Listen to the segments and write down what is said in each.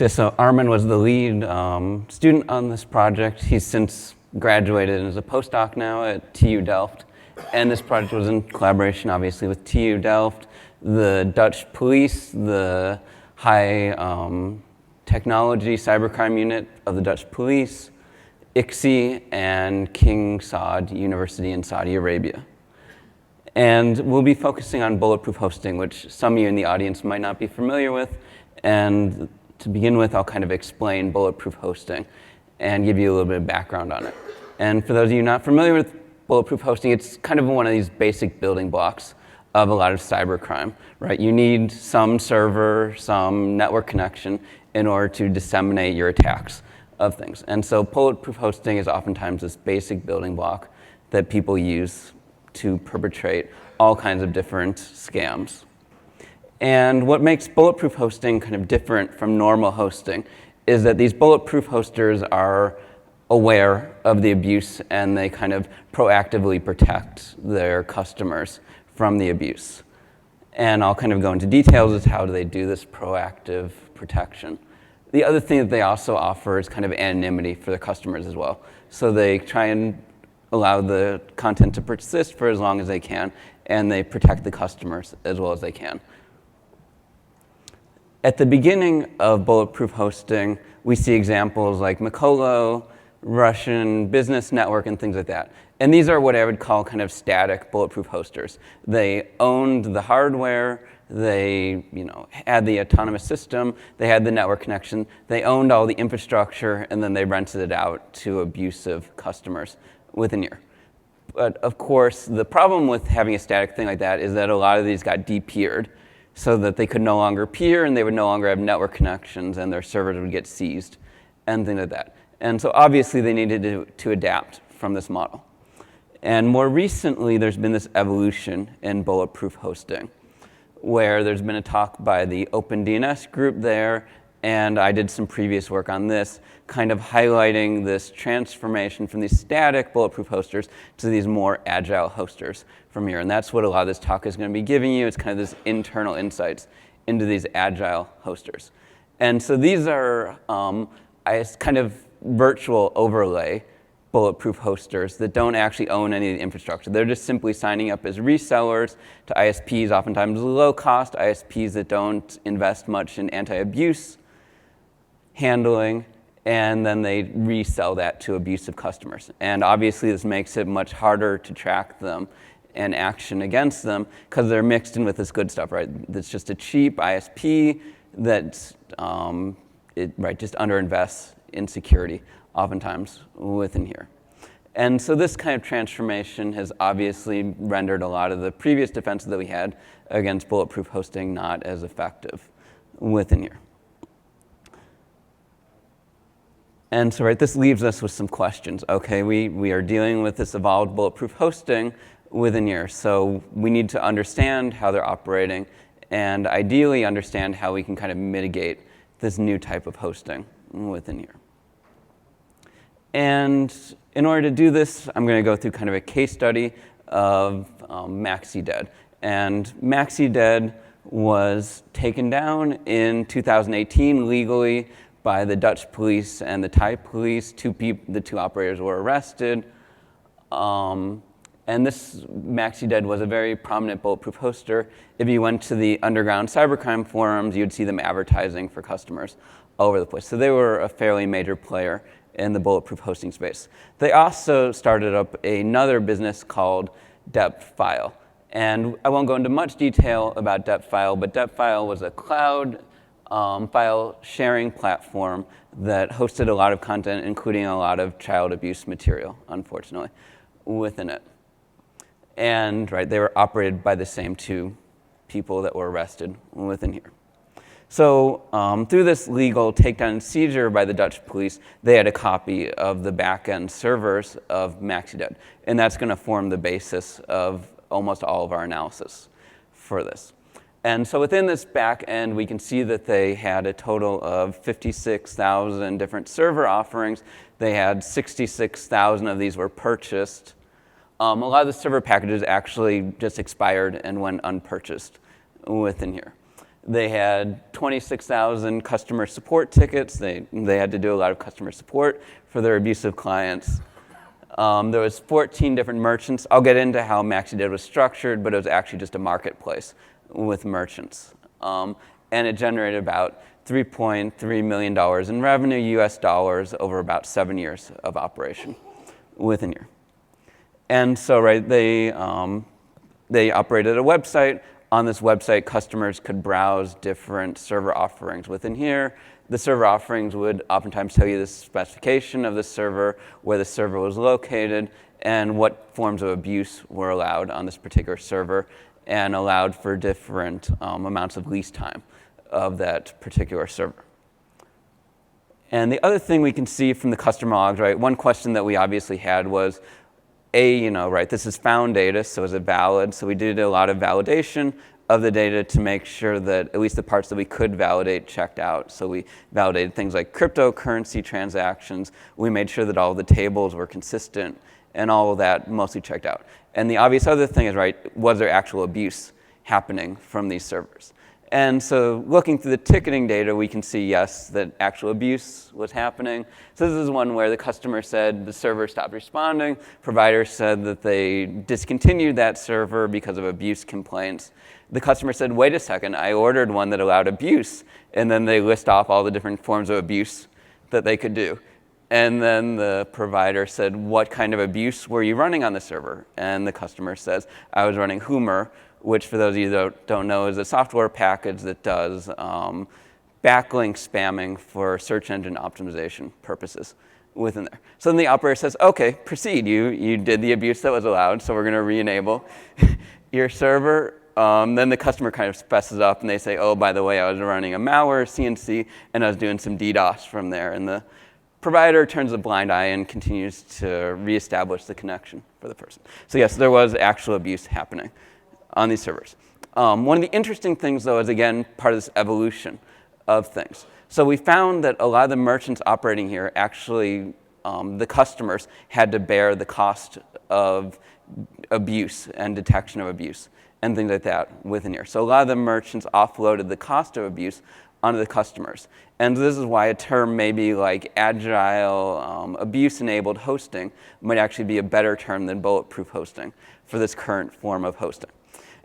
So Armin was the lead student on this project. He's since graduated and is a postdoc now at TU Delft. And this project was in collaboration, obviously, with TU Delft, the Dutch police, the high technology cybercrime unit of the Dutch police, ICSI, and King Saud University in Saudi Arabia. And we'll be focusing on bulletproof hosting, which some of you in the audience might not be familiar with. And to begin with, I'll kind of explain bulletproof hosting and give you a little bit of background on it. And for those of you not familiar with bulletproof hosting, it's kind of one of these basic building blocks of a lot of cybercrime, right? You need some server, some network connection in order to disseminate your attacks of things. And so bulletproof hosting is oftentimes this basic building block that people use to perpetrate all kinds of different scams. And what makes bulletproof hosting kind of different from normal hosting is that these bulletproof hosters are aware of the abuse and they kind of proactively protect their customers from the abuse. And I'll kind of go into details as how do they do this proactive protection. The other thing that they also offer is kind of anonymity for their customers as well. So they try and allow the content to persist for as long as they can, and they protect the customers as well as they can. At the beginning of bulletproof hosting, we see examples like McCoy, Russian business network, and things like that. And these are what I would call kind of static bulletproof hosters. They owned the hardware, they had the autonomous system, they had the network connection, they owned all the infrastructure, and then they rented it out to abusive customers within a year. But of course, the problem with having a static thing like that is that a lot of these got de-peered so that they could no longer peer and they would no longer have network connections and their servers would get seized and things like that. And so obviously they needed to adapt from this model. And more recently, there's been this evolution in bulletproof hosting where there's been a talk by the OpenDNS group there, and I did some previous work on this, kind of highlighting this transformation from these static bulletproof hosters to these more agile hosters from here. And that's what a lot of this talk is going to be giving you. It's kind of this internal insights into these agile hosters. And so these are kind of virtual overlay bulletproof hosters that don't actually own any of the infrastructure. They're just simply signing up as resellers to ISPs, oftentimes low-cost ISPs that don't invest much in anti-abuse handling, and then they resell that to abusive customers. And obviously this makes it much harder to track them and action against them because they're mixed in with this good stuff, right? That's just a cheap ISP that just underinvests in security oftentimes within here. And so this kind of transformation has obviously rendered a lot of the previous defenses that we had against bulletproof hosting not as effective within here. And so this leaves us with some questions. Okay, we are dealing with this evolved bulletproof hosting within here. So we need to understand how they're operating and ideally understand how we can kind of mitigate this new type of hosting within here. And in order to do this, I'm going to go through kind of a case study of MaxiDead. And MaxiDead was taken down in 2018 legally by the Dutch police and the Thai police. The two operators were arrested. And this MaxiDead was a very prominent bulletproof hoster. If you went to the underground cybercrime forums, you'd see them advertising for customers all over the place. So they were a fairly major player in the bulletproof hosting space. They also started up another business called DepFile. And I won't go into much detail about DepFile, but DepFile was a cloud file sharing platform that hosted a lot of content, including a lot of child abuse material, unfortunately, within it. And they were operated by the same two people that were arrested within here. So through this legal takedown and seizure by the Dutch police, they had a copy of the back-end servers of MaxiDead. And that's going to form the basis of almost all of our analysis for this. And so within this back end, we can see that they had a total of 56,000 different server offerings. They had 66,000 of these were purchased. A lot of the server packages actually just expired and went unpurchased within here. They had 26,000 customer support tickets. They had to do a lot of customer support for their abusive clients. There was 14 different merchants. I'll get into how MaxiDead was structured, but it was actually just a marketplace with merchants. And it generated about $3.3 million in revenue, US dollars, over about 7 years of operation within here. And so, right, they operated a website. On this website, customers could browse different server offerings within here. The server offerings would oftentimes tell you the specification of the server, where the server was located, and what forms of abuse were allowed on this particular server, and allowed for different amounts of lease time of that particular server. And the other thing we can see from the customer logs, right, one question that we obviously had was, right, this is found data, so is it valid? So we did a lot of validation of the data to make sure that at least the parts that we could validate checked out. So we validated things like cryptocurrency transactions. We made sure that all the tables were consistent, and all of that mostly checked out. And the obvious other thing is, right, was there actual abuse happening from these servers? And so looking through the ticketing data, we can see, yes, that actual abuse was happening. So this is one where the customer said the server stopped responding. Provider said that they discontinued that server because of abuse complaints. The customer said, wait a second, I ordered one that allowed abuse. And then they list off all the different forms of abuse that they could do. And then the provider said, what kind of abuse were you running on the server? And the customer says, I was running Humor, which for those of you that don't know is a software package that does backlink spamming for search engine optimization purposes within there. So then the operator says, okay, proceed. You did the abuse that was allowed, so we're going to re-enable your server. Then the customer kind of fesses up and they say, oh, by the way, I was running a malware CNC and I was doing some DDoS from there. And the provider turns a blind eye and continues to reestablish the connection for the person. So yes, there was actual abuse happening on these servers. One of the interesting things, though, is, again, part of this evolution of things. So we found that a lot of the merchants operating here, actually, the customers had to bear the cost of abuse and detection of abuse and things like that within here. So a lot of the merchants offloaded the cost of abuse onto the customers. And this is why a term maybe like agile, abuse-enabled hosting might actually be a better term than bulletproof hosting for this current form of hosting.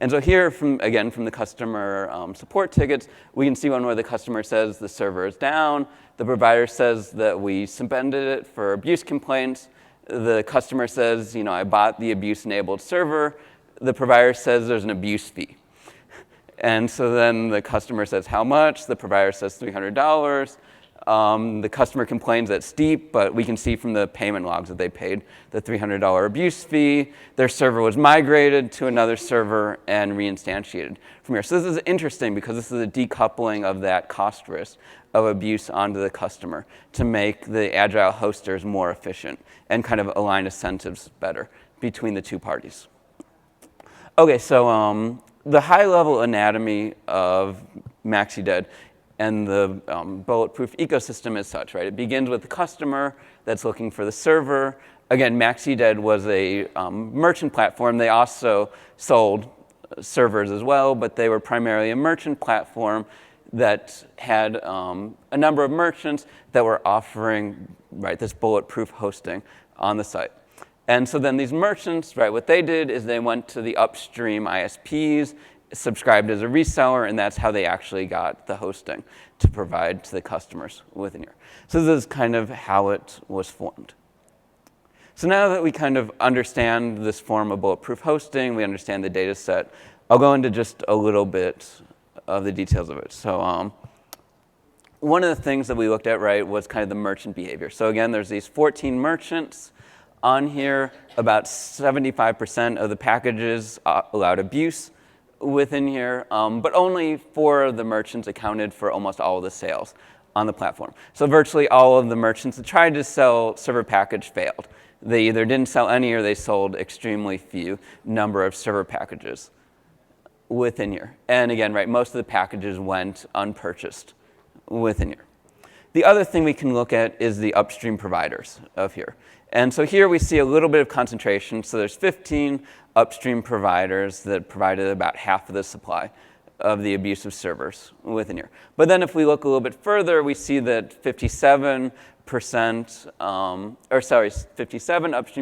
And so here, from the customer support tickets, we can see one where the customer says the server is down. The provider says that we suspended it for abuse complaints. The customer says, I bought the abuse-enabled server. The provider says there's an abuse fee. And so then the customer says, how much? The provider says $300. The customer complains that's steep, but we can see from the payment logs that they paid the $300 abuse fee. Their server was migrated to another server and reinstantiated from here. So this is interesting because this is a decoupling of that cost risk of abuse onto the customer to make the agile hosters more efficient and kind of align incentives better between the two parties. Okay, so the high-level anatomy of MaxiDead and the bulletproof ecosystem is such, right? It begins with the customer that's looking for the server. Again, MaxiDead was a merchant platform. They also sold servers as well, but they were primarily a merchant platform that had a number of merchants that were offering, right, this bulletproof hosting on the site. And so then these merchants, right, what they did is they went to the upstream ISPs, subscribed as a reseller, and that's how they actually got the hosting to provide to the customers within here. So this is kind of how it was formed. So now that we kind of understand this form of bulletproof hosting, we understand the data set, I'll go into just a little bit of the details of it. So one of the things that we looked at, right, was kind of the merchant behavior. So again, there's these 14 merchants on here. About 75% of the packages allowed abuse within here, but only 4 of the merchants accounted for almost all of the sales on the platform. So virtually all of the merchants that tried to sell server package failed. They either didn't sell any or they sold extremely few number of server packages within here. And again, right, most of the packages went unpurchased within here. The other thing we can look at is the upstream providers of here. And so here we see a little bit of concentration. So there's 15 upstream providers that provided about half of the supply of the abusive servers within here. But then if we look a little bit further, we see that 57 upstream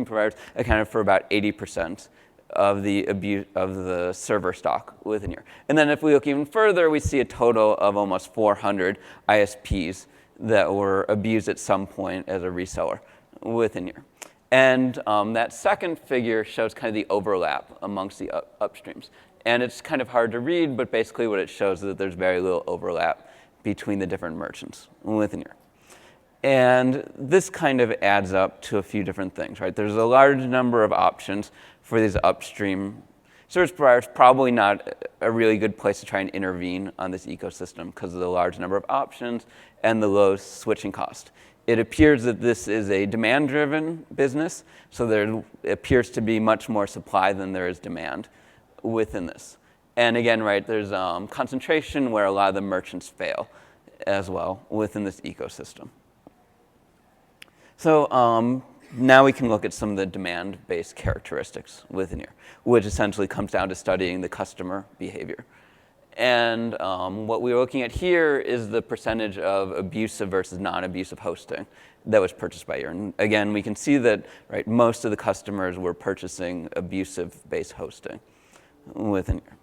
providers accounted for about 80% of the server stock within here. And then if we look even further, we see a total of almost 400 ISPs that were abused at some point as a reseller within here. And that second figure shows kind of the overlap amongst the upstreams. And it's kind of hard to read, but basically what it shows is that there's very little overlap between the different merchants within here. And this kind of adds up to a few different things, right? There's a large number of options for these upstream service providers. Probably not a really good place to try and intervene on this ecosystem because of the large number of options and the low switching cost. It appears that this is a demand-driven business, so there appears to be much more supply than there is demand within this. And again, right, there's concentration where a lot of the merchants fail as well within this ecosystem. So now we can look at some of the demand-based characteristics within here, which essentially comes down to studying the customer behavior. And what we're looking at here is the percentage of abusive versus non-abusive hosting that was purchased by year. And again, we can see that, right, most of the customers were purchasing abusive-based hosting within here.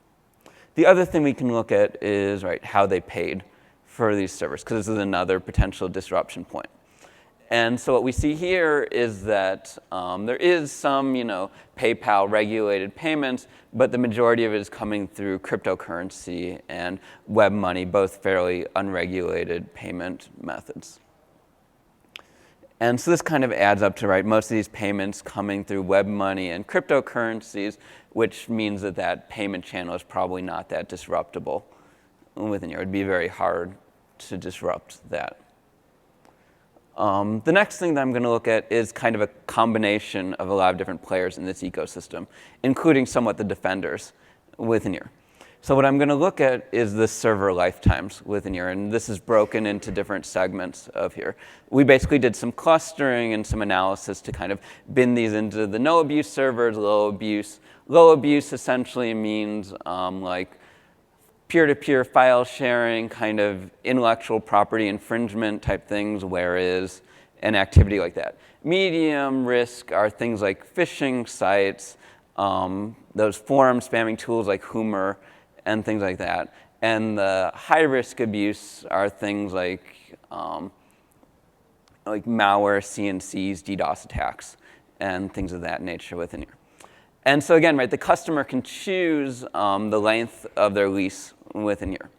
The other thing we can look at is, right, how they paid for these servers, because this is another potential disruption point. And so what we see here is that there is some, PayPal regulated payments, but the majority of it is coming through cryptocurrency and web money, both fairly unregulated payment methods. And so this kind of adds up to, right, most of these payments coming through web money and cryptocurrencies, which means that that payment channel is probably not that disruptable within here. It would be very hard to disrupt that. The next thing that I'm going to look at is kind of a combination of a lot of different players in this ecosystem, including somewhat the defenders within here. So what I'm going to look at is the server lifetimes within here, and this is broken into different segments of here. We basically did some clustering and some analysis to kind of bin these into the no abuse servers, low abuse. Low abuse essentially means like peer-to-peer file sharing, kind of intellectual property infringement type things, whereas an activity like that. Medium risk are things like phishing sites, those forum spamming tools like Humor, and things like that. And the high-risk abuse are things like malware, CNCs, DDoS attacks, and things of that nature within here. And so again, right, the customer can choose the length of their lease within here.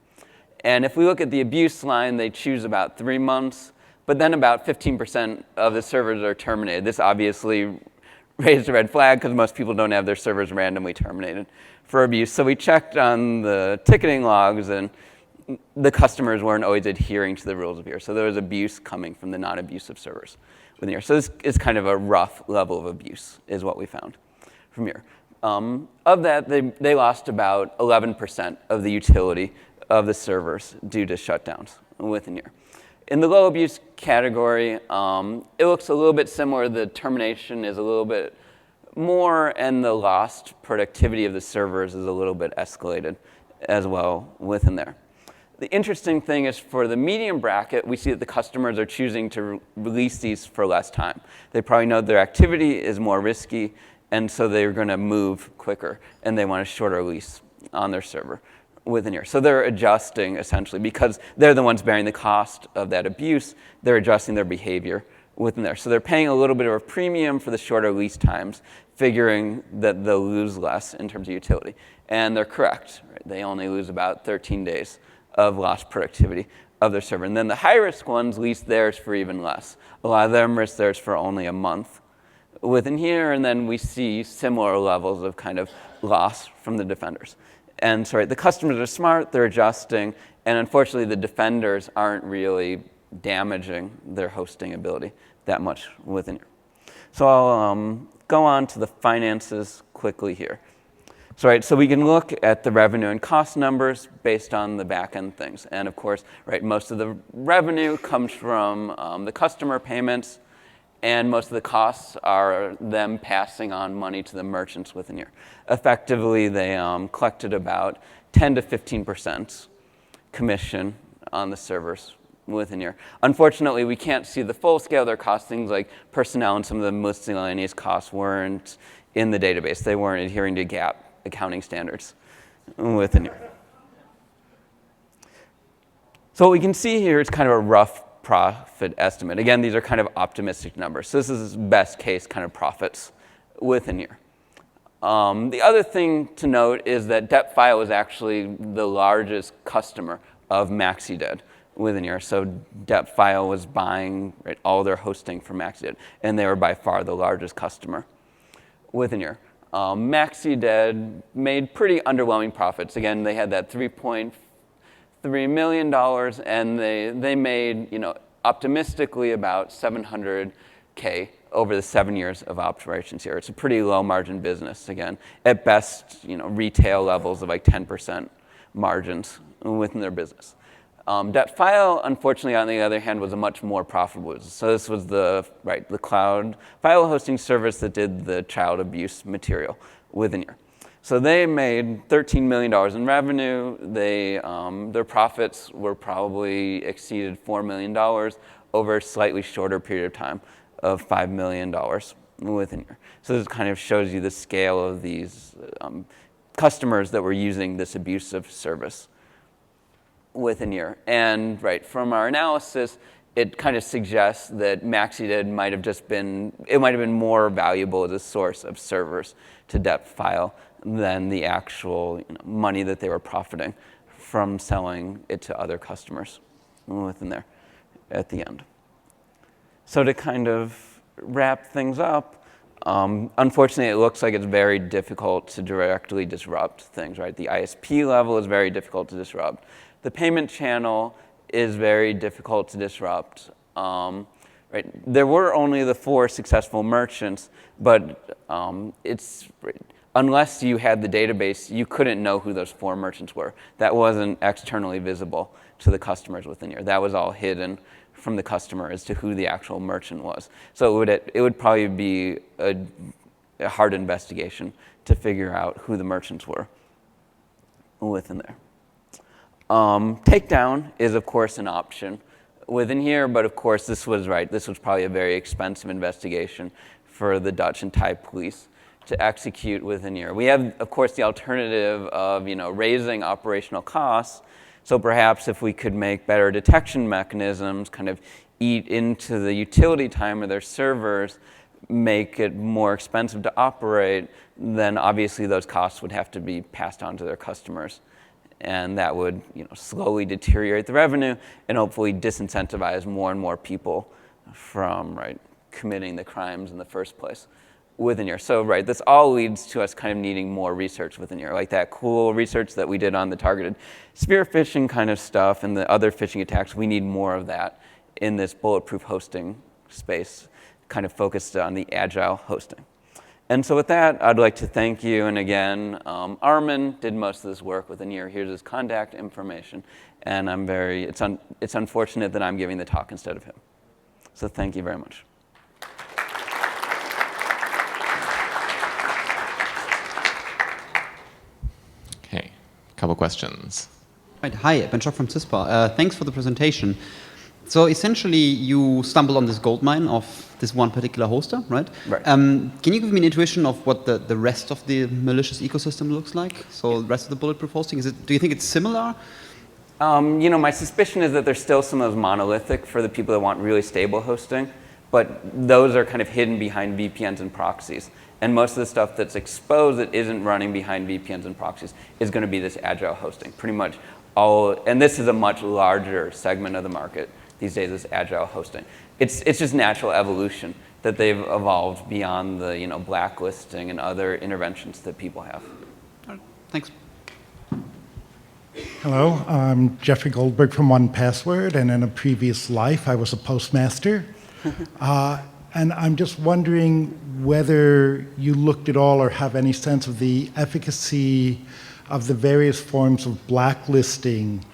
And if we look at the abuse line, they choose about 3 months, but then about 15% of the servers are terminated. This obviously raised a red flag because most people don't have their servers randomly terminated for abuse. So we checked on the ticketing logs, and the customers weren't always adhering to the rules of here. So there was abuse coming from the non-abusive servers within here. So this is kind of a rough level of abuse is what we found from here. Of that, they lost about 11% of the utility of the servers due to shutdowns within here. In the low abuse category, it looks a little bit similar. The termination is a little bit more, and the lost productivity of the servers is a little bit escalated as well within there. The interesting thing is for the medium bracket, we see that the customers are choosing to release these for less time. They probably know their activity is more risky, and so they're going to move quicker, and they want a shorter lease on their server within here. So they're adjusting, essentially, because they're the ones bearing the cost of that abuse. They're adjusting their behavior within there. So they're paying a little bit of a premium for the shorter lease times, figuring that they'll lose less in terms of utility. And they're correct. Right? They only lose about 13 days of lost productivity of their server. And then the high-risk ones lease theirs for even less. A lot of them risk theirs for only a month within here, and then we see similar levels of kind of loss from the defenders. And so the customers are smart, they're adjusting, and unfortunately the defenders aren't really damaging their hosting ability that much within here. So I'll go on to the finances quickly here. So we can look at the revenue and cost numbers based on the back-end things. And of course, most of the revenue comes from the customer payments, and most of the costs are them passing on money to the merchants within here. Effectively, they collected about 10 to 15% commission on the servers within here. Unfortunately, we can't see the full scale of their costs. Things like personnel and some of the miscellaneous costs weren't in the database. They weren't adhering to GAAP accounting standards within here. So what we can see here is kind of a rough profit estimate. Again, these are kind of optimistic numbers. So this is best case kind of profits within here. The other thing to note is that DebtFile is actually the largest customer of MaxiDead within here. So DebtFile was buying all their hosting from MaxiDead, and they were by far the largest customer within here. MaxiDead made pretty underwhelming profits. Again, they had that $3.3 million, and they made, optimistically about $700K over the 7 years of operations here. It's a pretty low margin business, again. At best, retail levels of like 10% margins within their business. DebtFile, unfortunately, on the other hand, was a much more profitable business. So this was the cloud file hosting service that did the child abuse material within here. So they made $13 million in revenue. Their profits were probably exceeded $4 million over a slightly shorter period of time of $5 million within here. So this kind of shows you the scale of these customers that were using this abusive service within here. And from our analysis, it kind of suggests that MaxiDead might have been more valuable as a source of servers to DebtFile than the actual money that they were profiting from selling it to other customers within there at the end. So to kind of wrap things up, unfortunately, it looks like it's very difficult to directly disrupt things, right? The ISP level is very difficult to disrupt. The payment channel is very difficult to disrupt. There were only the 4 successful merchants, but unless you had the database, you couldn't know who those 4 merchants were. That wasn't externally visible to the customers within here. That was all hidden from the customer as to who the actual merchant was. So it would probably be a hard investigation to figure out who the merchants were within there. Takedown is, of course, an option within here, but of course, this was probably a very expensive investigation for the Dutch and Thai police to execute within here. We have, of course, the alternative of raising operational costs. So perhaps if we could make better detection mechanisms, kind of eat into the utility time of their servers, make it more expensive to operate, then obviously those costs would have to be passed on to their customers. And that would slowly deteriorate the revenue and hopefully disincentivize more and more people from committing the crimes in the first place within here. So this all leads to us kind of needing more research within here, like that cool research that we did on the targeted spear phishing kind of stuff and the other phishing attacks. We need more of that in this bulletproof hosting space, kind of focused on the agile hosting. And so with that, I'd like to thank you. And again, Armin did most of this work within here. Here's his contact information. And it's unfortunate that I'm giving the talk instead of him. So thank you very much. Okay, a couple questions. Right. Hi, Ben Schock from CISPA. Thanks for the presentation. So essentially, you stumbled on this goldmine of this one particular hoster, right? Right. Can you give me an intuition of what the rest of the malicious ecosystem looks like? So the rest of the bulletproof hosting, do you think it's similar? My suspicion is that there's still some of those monolithic for the people that want really stable hosting, but those are kind of hidden behind VPNs and proxies. And most of the stuff that's exposed that isn't running behind VPNs and proxies is going to be this agile hosting. Pretty much all, and this is a much larger segment of the market these days, is agile hosting. It's just natural evolution that they've evolved beyond the blacklisting and other interventions that people have. All right. Thanks. Hello, I'm Jeffrey Goldberg from 1Password, and in a previous life I was a postmaster. And I'm just wondering whether you looked at all or have any sense of the efficacy of the various forms of blacklisting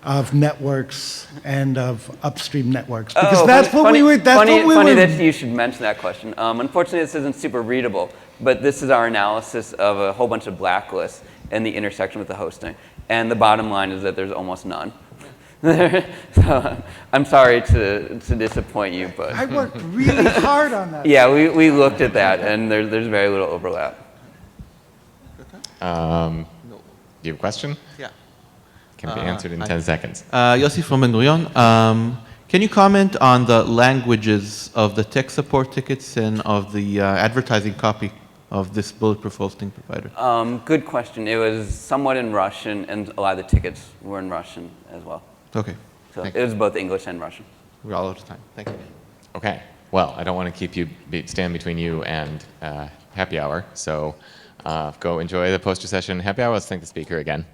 of networks and of upstream networks, because funny that you should mention that question. Unfortunately, this isn't super readable, but this is our analysis of a whole bunch of blacklists, and the intersection with the hosting. And the bottom line is that there's almost none. So I'm sorry to disappoint you, but I worked really hard on that. yeah, we looked at that, and there's very little overlap. Do you have a question? Yeah. Can be answered in 10 seconds. Yossi from Ben Gurion. Can you comment on the languages of the tech support tickets and of the advertising copy of this bulletproof hosting provider? Good question. It was somewhat in Russian, and a lot of the tickets were in Russian as well. Okay. So Thank it was both English and Russian. We're all out of time. Thank you. Okay. Well, I don't want to keep you stand between you and happy hour. So go enjoy the poster session. Happy hour. Let's thank the speaker again.